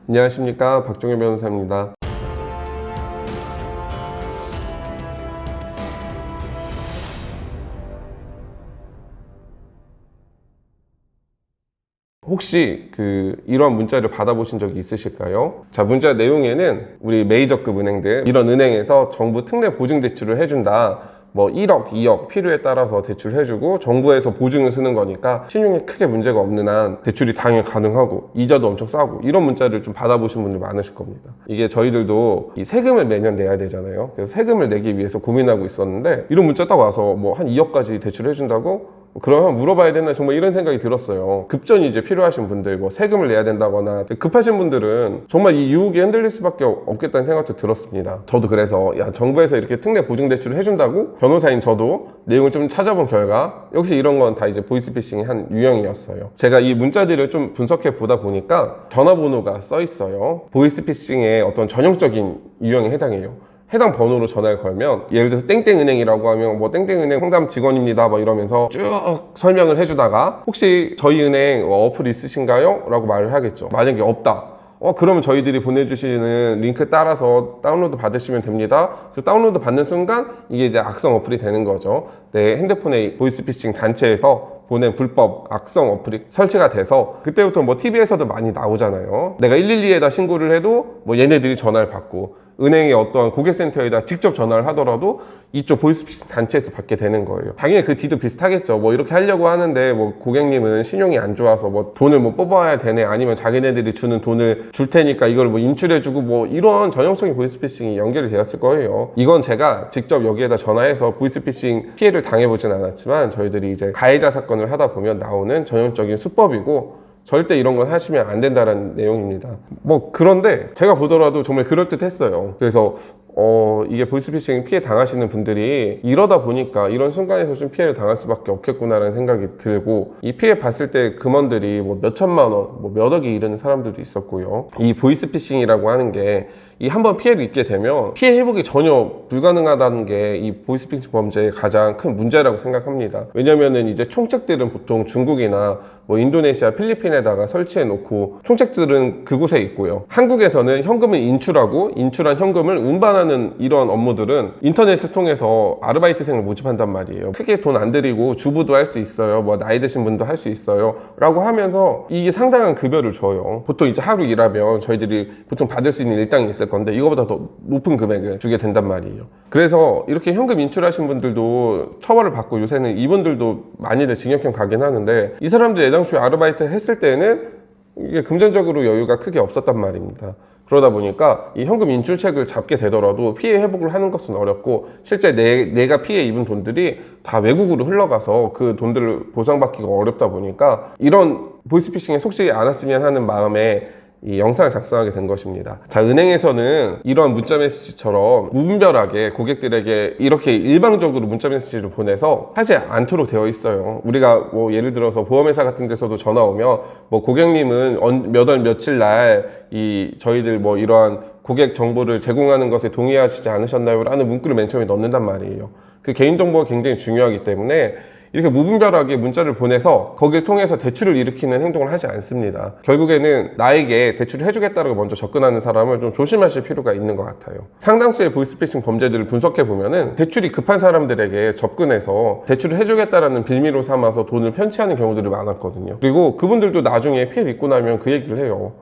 안녕하십니까, 박종현 변호사입니다. 혹시 이런 문자를 받아보신 적이 있으실까요? 자, 문자 내용에는 우리 메이저급 은행들, 이런 은행에서 정부 특례 보증 대출을 해준다. 뭐 1억, 2억 필요에 따라서 대출해주고 정부에서 보증을 쓰는 거니까 신용에 크게 문제가 없는 한 대출이 당연히 가능하고 이자도 엄청 싸고, 이런 문자를 좀 받아보신 분들 많으실 겁니다. 이게 저희들도 이 세금을 매년 내야 되잖아요. 그래서 세금을 내기 위해서 고민하고 있었는데, 이런 문자 딱 와서 뭐 한 2억까지 대출해준다고? 그러면 물어봐야 되나, 정말 이런 생각이 들었어요. 급전이 이제 필요하신 분들, 뭐 세금을 내야 된다거나 급하신 분들은 정말 이 유혹에 흔들릴 수밖에 없겠다는 생각도 들었습니다. 저도 그래서 정부에서 이렇게 특례 보증 대출을 해준다고, 변호사인 저도 내용을 좀 찾아본 결과 역시 이런 건 다 이제 보이스피싱의 한 유형이었어요. 제가 이 문자들을 좀 분석해 보다 보니까 전화번호가 써 있어요. 보이스피싱의 어떤 전형적인 유형에 해당해요. 해당 번호로 전화를 걸면, 예를 들어서 땡땡은행이라고 하면 뭐 땡땡은행 상담 직원입니다 뭐 이러면서 쭉 설명을 해주다가 혹시 저희 은행 어플 있으신가요? 라고 말을 하겠죠. 만약에 없다, 그러면 저희들이 보내주시는 링크 따라서 다운로드 받으시면 됩니다. 그래서 다운로드 받는 순간 이게 이제 악성 어플이 되는 거죠. 내 핸드폰에 보이스피싱 단체에서 보낸 불법 악성 어플이 설치가 돼서, 그때부터 뭐 TV에서도 많이 나오잖아요. 내가 112에다 신고를 해도 뭐 얘네들이 전화를 받고, 은행의 어떠한 고객센터에다 직접 전화를 하더라도 이쪽 보이스피싱 단체에서 받게 되는 거예요. 당연히 그 뒤도 비슷하겠죠. 뭐 이렇게 하려고 하는데 뭐 고객님은 신용이 안 좋아서 뭐 돈을 뭐 뽑아야 되네, 아니면 자기네들이 주는 돈을 줄 테니까 이걸 뭐 인출해주고, 뭐 이런 전형적인 보이스피싱이 연결이 되었을 거예요. 이건 제가 직접 여기에다 전화해서 보이스피싱 피해를 당해보진 않았지만, 저희들이 이제 가해자 사건을 하다 보면 나오는 전형적인 수법이고, 절대 이런 건 하시면 안 된다는 내용입니다. 뭐 그런데 제가 보더라도 정말 그럴듯했어요. 그래서 이게 보이스피싱 피해 당하시는 분들이 이러다 보니까 이런 순간에서 좀 피해를 당할 수밖에 없겠구나라는 생각이 들고, 이 피해 봤을 때 금원들이 뭐 몇 천만 원, 뭐 몇 억이 이르는 사람들도 있었고요. 이 보이스피싱이라고 하는 게 이 한번 피해를 입게 되면 피해 회복이 전혀 불가능하다는 게 이 보이스피싱 범죄의 가장 큰 문제라고 생각합니다. 왜냐면은 이제 총책들은 보통 중국이나 뭐 인도네시아, 필리핀에다가 설치해 놓고, 총책들은 그곳에 있고요. 한국에서는 현금을 인출하고 인출한 현금을 운반하는 이런 업무들은 인터넷을 통해서 아르바이트생을 모집한단 말이에요. 크게 돈 안 들이고 주부도 할 수 있어요, 뭐 나이 드신 분도 할 수 있어요 라고 하면서 이게 상당한 급여를 줘요. 보통 이제 하루 일하면 저희들이 보통 받을 수 있는 일당이 있을 건데 이거보다 더 높은 금액을 주게 된단 말이에요. 그래서 이렇게 현금 인출하신 분들도 처벌을 받고, 요새는 이분들도 많이들 징역형 가긴 하는데, 이 사람들이 애당초에 아르바이트를 했을 때는 이게 금전적으로 여유가 크게 없었단 말입니다. 그러다 보니까 이 현금 인출책을 잡게 되더라도 피해 회복을 하는 것은 어렵고, 실제 내가 피해 입은 돈들이 다 외국으로 흘러가서 그 돈들을 보상받기가 어렵다 보니까 이런 보이스피싱에 속지 않았으면 하는 마음에 이 영상을 작성하게 된 것입니다. 자, 은행에서는 이러한 문자 메시지처럼 무분별하게 고객들에게 이렇게 일방적으로 문자 메시지를 보내서 하지 않도록 되어 있어요. 우리가 뭐 예를 들어서 보험회사 같은 데서도 전화 오면 뭐 고객님은 몇 월 며칠 날 저희들 뭐 이러한 고객 정보를 제공하는 것에 동의하시지 않으셨나요? 라는 문구를 맨 처음에 넣는단 말이에요. 그 개인정보가 굉장히 중요하기 때문에 이렇게 무분별하게 문자를 보내서 거기를 통해서 대출을 일으키는 행동을 하지 않습니다. 결국에는 나에게 대출을 해주겠다고 먼저 접근하는 사람을 좀 조심하실 필요가 있는 것 같아요. 상당수의 보이스피싱 범죄들을 분석해 보면은 대출이 급한 사람들에게 접근해서 대출을 해주겠다라는 빌미로 삼아서 돈을 편취하는 경우들이 많았거든요. 그리고 그분들도 나중에 피해를 입고 나면 그 얘기를 해요.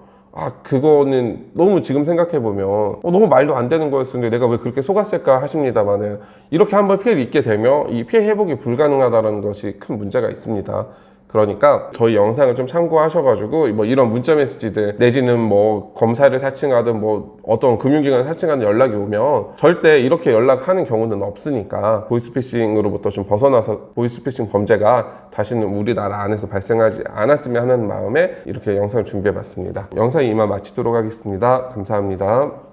그거는 너무 지금 생각해보면 너무 말도 안 되는 거였는데 내가 왜 그렇게 속았을까 하십니다만은, 이렇게 한번 피해를 입게 되면 이 피해 회복이 불가능하다는 것이 큰 문제가 있습니다. 그러니까 저희 영상을 좀 참고하셔가지고 뭐 이런 문자 메시지들, 내지는 뭐 검사를 사칭하든 뭐 어떤 금융기관을 사칭하는 연락이 오면 절대 이렇게 연락하는 경우는 없으니까, 보이스피싱으로부터 좀 벗어나서 보이스피싱 범죄가 다시는 우리나라 안에서 발생하지 않았으면 하는 마음에 이렇게 영상을 준비해봤습니다. 영상이 이만 마치도록 하겠습니다. 감사합니다.